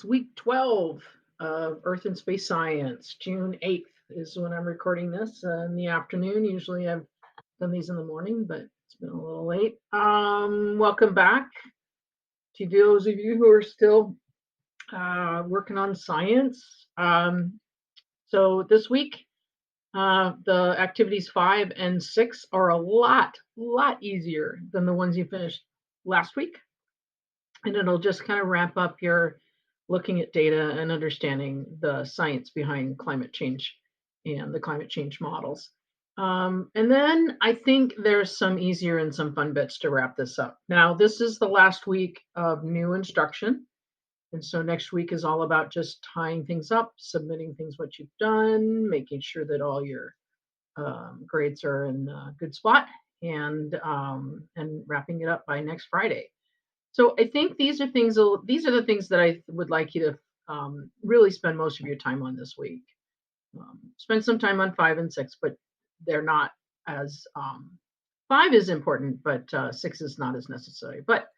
It's week 12 of Earth and Space Science. June 8th is when I'm recording this in the afternoon. Usually I've done these in the morning, but it's been a little late. Welcome back to those of you who are still working on science. So this week, the activities 5 and 6 are a lot easier than the ones you finished last week. And it'll just kind of wrap up your looking at data and understanding the science behind climate change and the climate change models. And then I think there's some easier and some fun bits to wrap this up. Now, this is the last week of new instruction. And so next week is all about just tying things up, submitting things what you've done, making sure that all your grades are in a good spot, and wrapping it up by next Friday. So I think these are the things that I would like you to really spend most of your time on this week. Spend some time on 5 and 6, but they're not as 5 is important, but 6 is not as necessary. But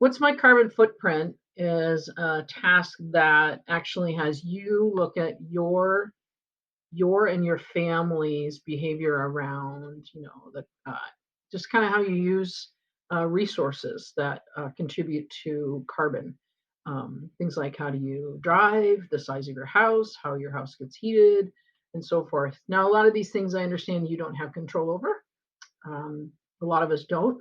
what's my carbon footprint is a task that actually has you look at your and your family's behavior around, the just kind of how you use resources that contribute to carbon. Things like how do you drive, the size of your house, how your house gets heated, and so forth. Now, a lot of these things I understand you don't have control over. A lot of us don't,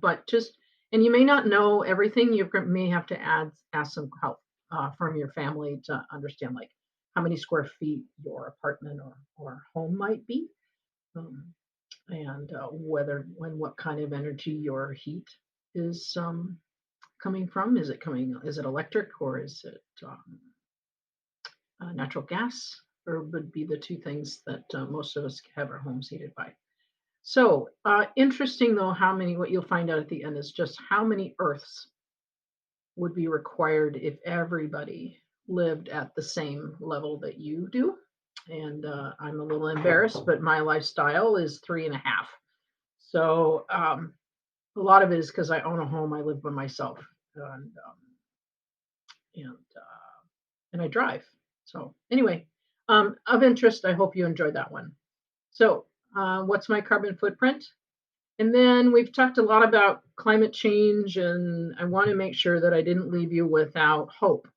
but just and you may not know everything. You may have to ask some help from your family to understand, like how many square feet your apartment or home might be, um, and what kind of energy your heat is coming from. Is it electric, or is it natural gas? Or would be the two things that most of us have our homes heated by. So interesting though, what you'll find out at the end is just how many Earths would be required if everybody lived at the same level that you do. And I'm a little embarrassed, but my lifestyle is 3.5. So a lot of it is because I own a home. I live by myself, and and I drive. So anyway, of interest. I hope you enjoyed that one. So what's my carbon footprint? And then we've talked a lot about climate change, and I want to make sure that I didn't leave you without hope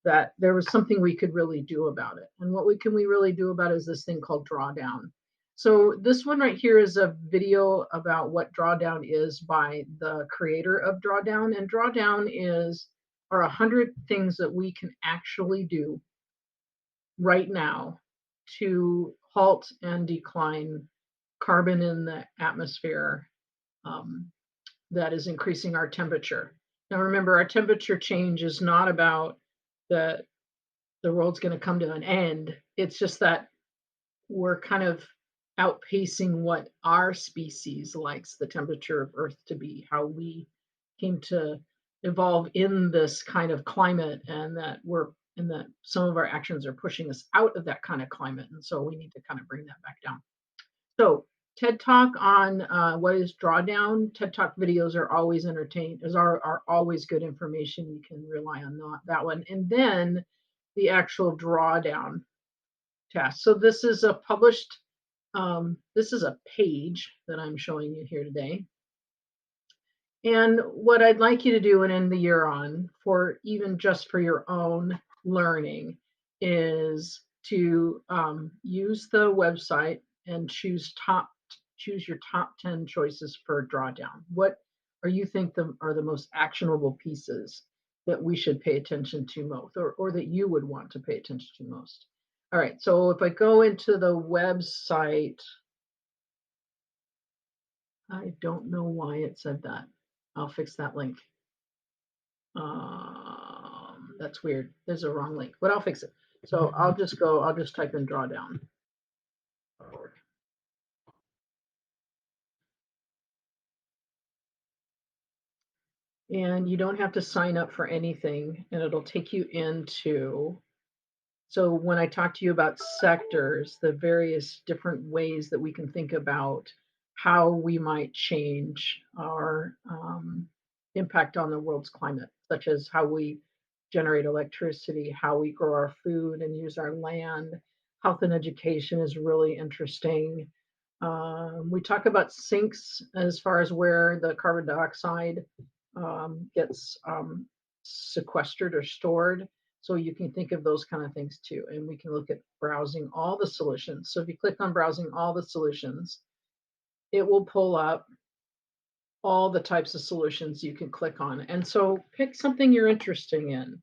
that there was something we could really do about it. And what we really do about it is this thing called drawdown. So this one right here is a video about what drawdown is by the creator of drawdown. And drawdown are 100 things that we can actually do right now to halt and decline carbon in the atmosphere um, that is increasing our temperature. Now, remember, our temperature change is not about that the world's going to come to an end. It's just that we're kind of outpacing what our species likes the temperature of Earth to be, how we came to evolve in this kind of climate, and that some of our actions are pushing us out of that kind of climate. And so we need to kind of bring that back down. So TED Talk on what is drawdown. TED Talk videos are always are always good information. You can rely on that one. And then the actual drawdown task. So this is this is a page that I'm showing you here today. And what I'd like you to do and end the year on, for even just for your own learning, is to use the website and choose your top 10 choices for drawdown. What are you think are the most actionable pieces that we should pay attention to most, or that you would want to pay attention to most? All right, so if I go into the website, I don't know why it said that. I'll fix that link. That's weird. There's a wrong link, but I'll fix it. So I'll just type in drawdown. And you don't have to sign up for anything, and it'll take you into, so when I talk to you about sectors, the various different ways that we can think about how we might change our impact on the world's climate, such as how we generate electricity, how we grow our food and use our land. Health and education is really interesting. We talk about sinks as far as where the carbon dioxide gets sequestered or stored. So you can think of those kind of things too. And we can look at browsing all the solutions. So if you click on browsing all the solutions, it will pull up all the types of solutions you can click on. And so pick something you're interested in.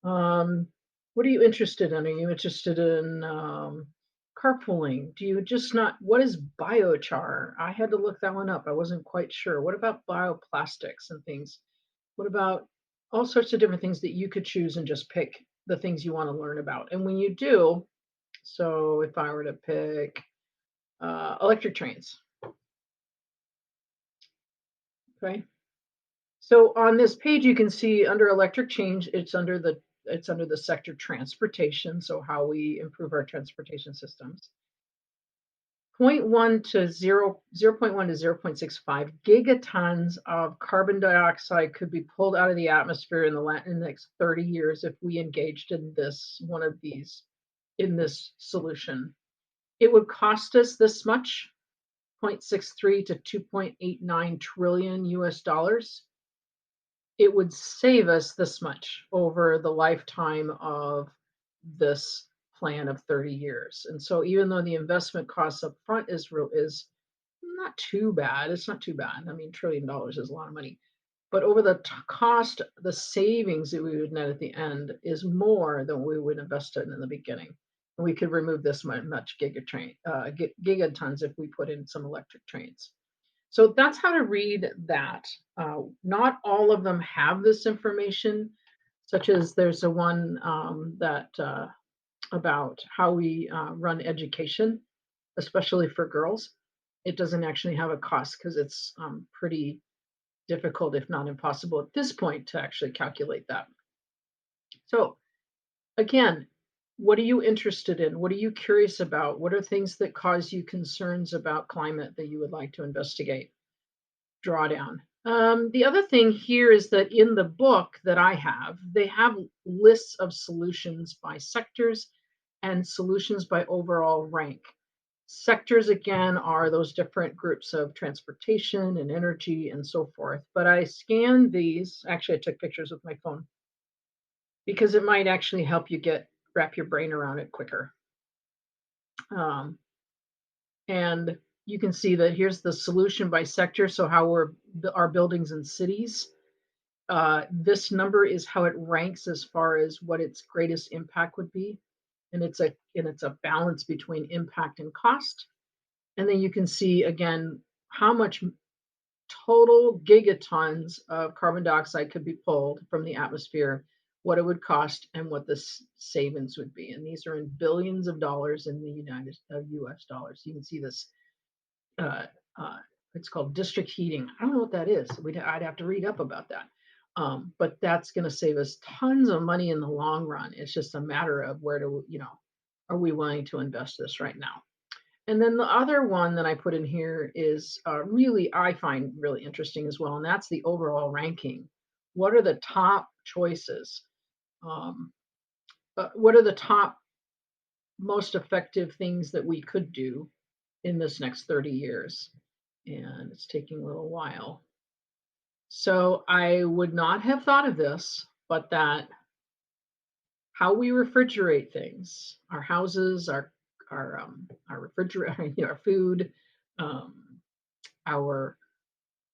Um, what are you interested in? Are you interested in carpooling? Do you just not, what is biochar? I had to look that one up. I wasn't quite sure. What about bioplastics and things? What about all sorts of different things that you could choose and just pick the things you want to learn about? And when you do, so if I were to pick electric trains, okay. So on this page, you can see under electric change, it's under the sector transportation. So how we improve our transportation systems. 0.1 to 0.1 to 0.65 gigatons of carbon dioxide could be pulled out of the atmosphere in the next 30 years if we engaged in one of these, in this solution. It would cost us this much, 0.63 to 2.89 trillion US dollars. It would save us this much over the lifetime of this plan of 30 years. And so even though the investment cost up front is not too bad, it's not too bad. I mean, $1 trillion is a lot of money. But over the cost, the savings that we would net at the end is more than we would invest in the beginning. And we could remove this much gigatons if we put in some electric trains. So that's how to read that. Not all of them have this information, such as there's a one that about how we run education, especially for girls. It doesn't actually have a cost because it's pretty difficult, if not impossible at this point, to actually calculate that. So again, what are you interested in? What are you curious about? What are things that cause you concerns about climate that you would like to investigate? Drawdown. The other thing here is that in the book that I have, they have lists of solutions by sectors and solutions by overall rank. Sectors, again, are those different groups of transportation and energy and so forth. But I scanned these, actually, I took pictures with my phone because it might actually help you wrap your brain around it quicker. And you can see that here's the solution by sector. So how our buildings and cities. This number is how it ranks as far as what its greatest impact would be. And it's a balance between impact and cost. And then you can see again how much total gigatons of carbon dioxide could be pulled from the atmosphere, what it would cost, and what the savings would be. And these are in billions of dollars in the US dollars. You can see this. Uh, it's called district heating. I don't know what that is. I'd have to read up about that. But that's going to save us tons of money in the long run. It's just a matter of are we willing to invest this right now? And then the other one that I put in here is really, I find really interesting as well, and that's the overall ranking. What are the top choices? What are the top most effective things that we could do in this next 30 years? And it's taking a little while. So I would not have thought of this, but that how we refrigerate things, our houses, our refrigerator, our food, um, our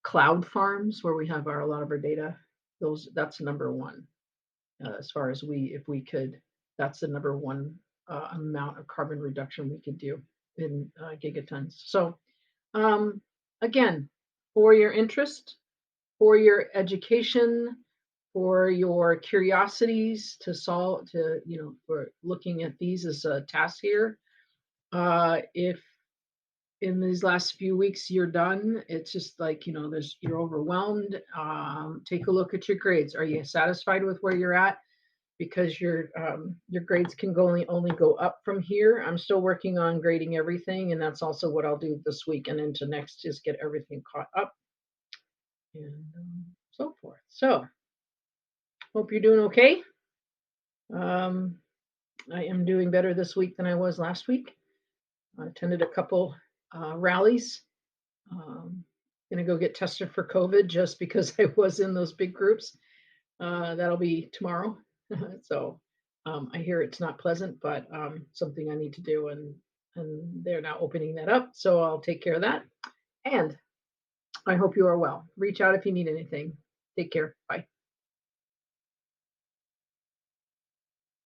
cloud farms where we have a lot of our data. That's number one as far as if we could. That's the number one amount of carbon reduction we could do in gigatons. So again, for your interest, for your education, for your curiosities to solve, for looking at these as a task here. If in these last few weeks you're done, it's just like, you're overwhelmed, take a look at your grades. Are you satisfied with where you're at? Because your grades can only go up from here. I'm still working on grading everything, and that's also what I'll do this week and into next, is get everything caught up and so forth. So hope you're doing okay. Um, I am doing better this week than I was last week. I attended a couple rallies. Gonna go get tested for COVID just because I was in those big groups. That'll be tomorrow. So I hear it's not pleasant, but something I need to do, and they're now opening that up. So I'll take care of that. And I hope you are well. Reach out if you need anything. Take care. Bye.